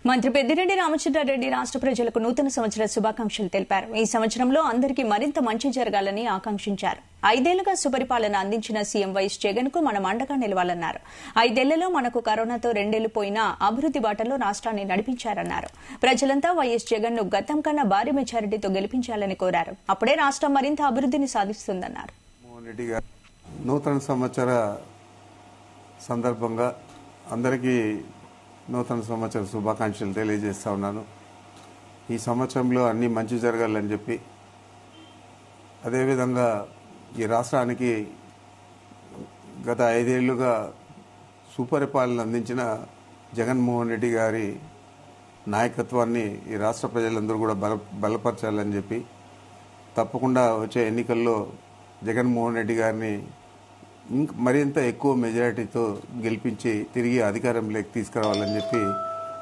మంత్రి పెద్దిరెడ్డి రామచంద్రారెడ్డి రాష్ట్ర ప్రజలకు నూతన సంవత్సర శుభాకాంక్షలు తెలిపారు. ఈ సంవత్సరంలో అందరికీ మరింత మంచి జరగాలని ఆకాంక్షించారు. 5 ఏళ్లుగా సుపరిపాలన అందించిన సీఎం వైఎస్ జగన్ కు మనం అండగా నిలవాలన్నారు. 5 ఏళ్లలో మనకు కరోనాతో 2 ఏళ్లు పోయినా అభివృద్ది బాటలో రాష్ట్రాన్ని నడిపించారన్నారు. ప్రజలంతా వైఎస్ జగన్ ను గతం కన్నా భారీ మెజారిటీతో గెలిపించాలని కోరారు. అప్పుడే రాష్ట్రం మరింత అభివృద్దిని సాధిస్తుందన్నారు. నూతన సంవత్సర సందర్భంగా అందరికీ నూతన సంవత్సర శుభాకాంక్షలు తెలియజేస్తా ఉన్నాను. ఈ సంవత్సరంలో అన్ని మంచి జరగాలని చెప్పి, అదేవిధంగా ఈ రాష్ట్రానికి గత 5 ఏళ్లుగా సుపరిపాలన అందించిన జగన్మోహన్ రెడ్డి గారి నాయకత్వాన్ని ఈ రాష్ట్ర ప్రజలందరూ కూడా బలపరచాలని చెప్పి, తప్పకుండా వచ్చే ఎన్నికల్లో జగన్మోహన్ రెడ్డి గారిని మరింత ఎక్కువ మెజారిటీతో గెలిపించి తిరిగి అధికారంలోకి తీసుకురావాలని చెప్పి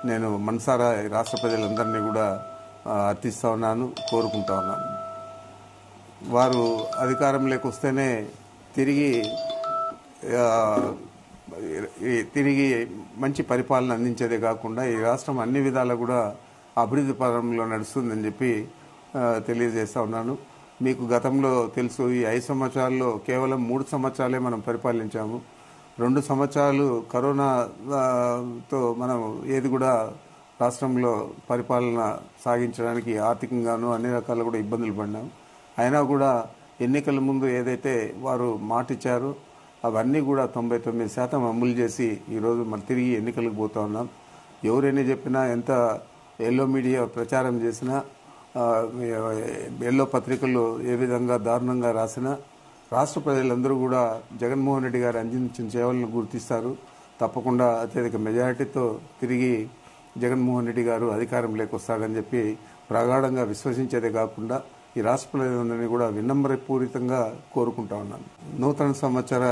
నేను మనసారా రాష్ట్ర ప్రజలందరినీ కూడా అర్థిస్తూ ఉన్నాను, కోరుకుంటా ఉన్నాను. వారు అధికారంలోకి వస్తేనే తిరిగి మంచి పరిపాలన అందించేదే కాకుండా ఈ రాష్ట్రం అన్ని విధాలా కూడా అభివృద్ధి పరంలో నడుస్తుందని చెప్పి తెలియజేస్తా ఉన్నాను. మీకు గతంలో తెలుసు, ఈ 5 సంవత్సరాల్లో కేవలం 3 సంవత్సరాలే మనం పరిపాలించాము. 2 సంవత్సరాలు కరోనాతో మనం ఏది కూడా రాష్ట్రంలో పరిపాలన సాగించడానికి ఆర్థికంగానూ అన్ని రకాల కూడా ఇబ్బందులు పడినాం. అయినా కూడా ఎన్నికల ముందు ఏదైతే వారు మాట ఇచ్చారో అవన్నీ కూడా 99% అమలు చేసి ఈరోజు మనం తిరిగి ఎన్నికలకు పోతా ఉన్నాం. ఎవరైనా చెప్పినా, ఎంత ఎల్లో మీడియా ప్రచారం చేసినా, ఎల్లో పత్రికల్లో ఏ విధంగా దారుణంగా రాసినా రాష్ట్ర ప్రజలందరూ కూడా జగన్మోహన్ రెడ్డి గారు అందించిన సేవలను గుర్తిస్తారు. తప్పకుండా అత్యధిక మెజారిటీతో తిరిగి జగన్మోహన్ రెడ్డి గారు అధికారంలోకి వస్తారని చెప్పి ప్రగాఢంగా విశ్వసించేదే కాకుండా ఈ రాష్ట్ర ప్రజలందరినీ కూడా వినమ్రపూరితంగా కోరుకుంటా ఉన్నాను. నూతన సంవత్సర